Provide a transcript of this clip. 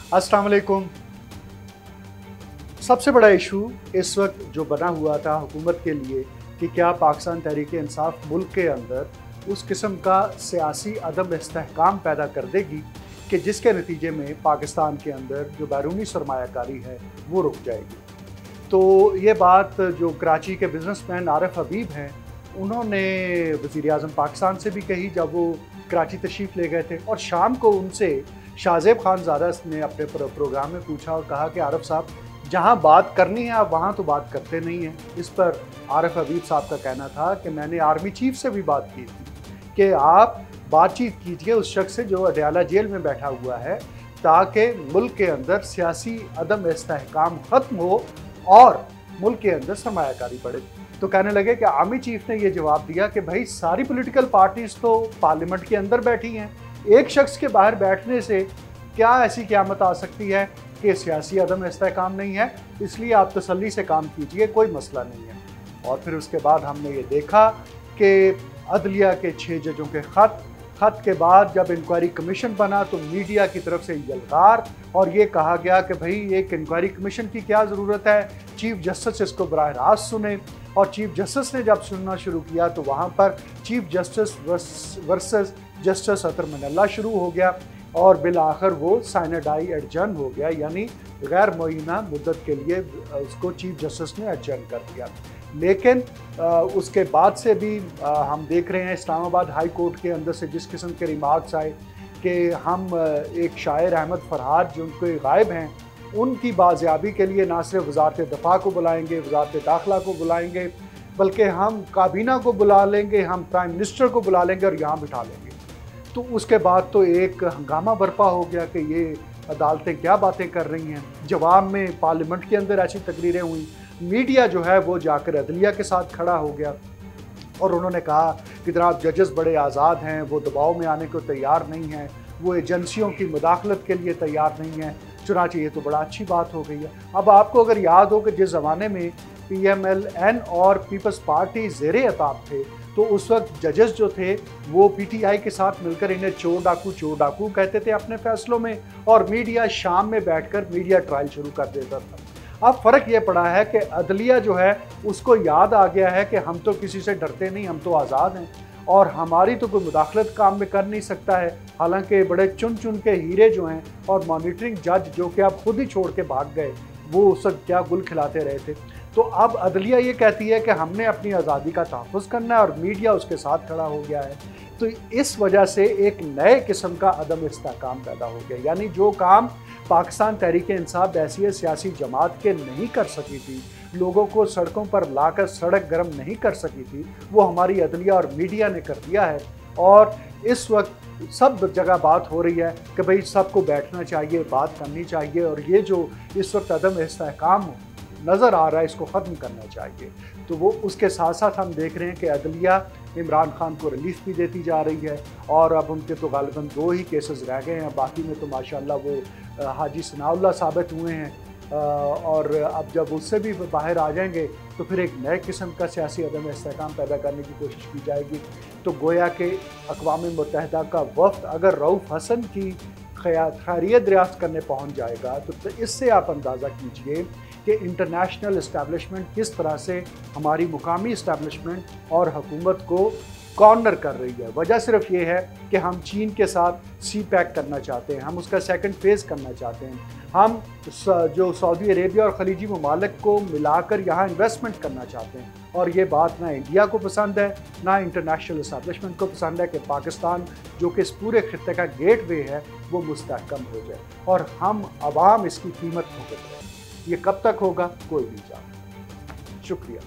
अस्सलाम वालेकुम। सबसे बड़ा इशू इस वक्त जो बना हुआ था हुकूमत के लिए कि क्या पाकिस्तान तहरीक इंसाफ मुल्क के अंदर उस किस्म का सियासी अदम इस्तेहकाम पैदा कर देगी कि जिसके नतीजे में पाकिस्तान के अंदर जो बैरूनी सरमायाकारी है वो रुक जाएगी। तो ये बात जो कराची के बिजनेसमैन आरिफ हबीब हैं उन्होंने वज़ीर आज़म पाकिस्तान से भी कही जब वो कराची तशरीफ़ ले गए थे, और शाम को उनसे शाहज़ेब खानज़ादा ने अपने प्रोग्राम में पूछा और कहा कि आरिफ साहब, जहाँ बात करनी है आप वहाँ तो बात करते नहीं हैं। इस पर आरिफ हबीब साहब का कहना था कि मैंने आर्मी चीफ से भी बात की थी कि आप बातचीत कीजिए उस शख्स से जो अडयाला जेल में बैठा हुआ है, ताकि मुल्क के अंदर सियासी अदम इस्तेहकाम ख़त्म हो और मुल्क के अंदर सरमायाकारी बढ़े। तो कहने लगे कि आर्मी चीफ ने यह जवाब दिया कि भाई सारी पॉलिटिकल पार्टीज़ तो पार्लियामेंट के अंदर बैठी हैं, एक शख्स के बाहर बैठने से क्या ऐसी क़यामत आ सकती है कि सियासी अदम इस्तेहकाम नहीं है, इसलिए आप तसल्ली से काम कीजिए, कोई मसला नहीं है। और फिर उसके बाद हमने ये देखा कि अदलिया के 6 जजों के ख़त के बाद जब इंक्वायरी कमीशन बना तो मीडिया की तरफ से यलगार और ये कहा गया कि भाई एक इंक्वायरी कमीशन की क्या ज़रूरत है, चीफ जस्टिस इसको बराह रास्त सुने। और चीफ जस्टिस ने जब सुनना शुरू किया तो वहाँ पर चीफ जस्टिस वर्सेस जस्टिस अतर मनल्ला शुरू हो गया और बिल आखिर वो साइनेडाई एडजर्न हो गया, यानी गैर मुअय्यना मुद्दत के लिए उसको चीफ जस्टिस ने एडजर्न कर दिया। लेकिन उसके बाद से भी हम देख रहे हैं इस्लामाबाद हाई कोर्ट के अंदर से जिस किस्म के रिमार्क्स आए कि हम एक शायर अहमद फरहाद जो उनके गायब हैं उनकी बाजियाबी के लिए ना सिर्फ वज़ारत दफ़ा को बुलाएंगे, वज़ारत दाखिला को बुलाएंगे, बल्कि हम काबीना को बुला लेंगे, हम प्राइम मिनिस्टर को बुला लेंगे और यहाँ बिठा लेंगे। तो उसके बाद तो एक हंगामा बर्पा हो गया कि ये अदालतें क्या बातें कर रही हैं। जवाब में पार्लियामेंट के अंदर ऐसी तकरीरें हुई, मीडिया जो है वो जाकर अदलिया के साथ खड़ा हो गया और उन्होंने कहा कि जनाब जजेस बड़े आज़ाद हैं, वो दबाव में आने को तैयार नहीं हैं, वो एजेंसियों की मुदाखलत के लिए तैयार नहीं हैं। चुनांचे ये तो बड़ा अच्छी बात हो गई है। अब आपको अगर याद हो कि जिस ज़माने में PMLN और पीपल्स पार्टी ज़ेरे अताब थे तो उस वक्त जजेस जो थे वो PTI के साथ मिलकर इन्हें चोर डाकू कहते थे अपने फैसलों में, और मीडिया शाम में बैठकर मीडिया ट्रायल शुरू कर देता था। अब फ़र्क ये पड़ा है कि अदलिया जो है उसको याद आ गया है कि हम तो किसी से डरते नहीं, हम तो आज़ाद हैं और हमारी तो कोई मुदाखलत काम में कर नहीं सकता है। हालांकि बड़े चुन के हीरे जो हैं और मॉनिटरिंग जज जो कि आप खुद ही छोड़ के भाग गए, वो उस वक्त क्या गुल खिलाते रहे थे। तो अब अदलिया ये कहती है कि हमने अपनी आज़ादी का तहफ़्फ़ुज़ करना है और मीडिया उसके साथ खड़ा हो गया है। तो इस वजह से एक नए किस्म का अदम इस्तेहकाम पैदा हो गया, यानी जो काम पाकिस्तान तहरीक इंसाफ जैसी सियासी जमात के नहीं कर सकी थी, लोगों को सड़कों पर लाकर सड़क गर्म नहीं कर सकी थी, वो हमारी अदलिया और मीडिया ने कर दिया है। और इस वक्त सब जगह बात हो रही है कि भाई सबको बैठना चाहिए, बात करनी चाहिए, और ये जो इस वक्त अदम इस्तेहकाम नज़र आ रहा है इसको ख़त्म करना चाहिए। तो वो उसके साथ साथ हम देख रहे हैं कि अदलिया इमरान खान को रिलीफ भी देती जा रही है और अब उनके तो गालिबन 2 ही केसेस रह गए हैं, बाकी में तो माशाल्लाह वो हाजी सनाउल्लाह साबित हुए हैं। और अब जब उससे भी बाहर आ जाएंगे तो फिर एक नए किस्म का सियासी अदम इस्तेहकाम पैदा करने की कोशिश की जाएगी। तो गोया के अक़वाम मुत्तहिदा का वफ़द अगर रऊफ़ हसन की खैरियत दरियाफ़्त करने पहुँच जाएगा तो इससे आप अंदाज़ा कीजिए कि इंटरनेशनल इस्टेब्लिशमेंट किस तरह से हमारी मुकामी इस्टेब्लिशमेंट और हुकूमत को कॉर्नर कर रही है। वजह सिर्फ ये है कि हम चीन के साथ CPEC करना चाहते हैं, हम उसका सेकंड फेज़ करना चाहते हैं, हम जो सऊदी अरेबिया और खलीजी ममालिक को मिलाकर यहाँ इन्वेस्टमेंट करना चाहते हैं। और ये बात ना इंडिया को पसंद है ना इंटरनेशनल इस्टेब्लिशमेंट को पसंद है कि पाकिस्तान जो कि इस पूरे खित्ते का गेटवे है वो मुस्तहकम हो जाए और हम अवाम इसकी कीमत भुगत रहे हैं। ये कब तक होगा कोई नहीं जानता। शुक्रिया।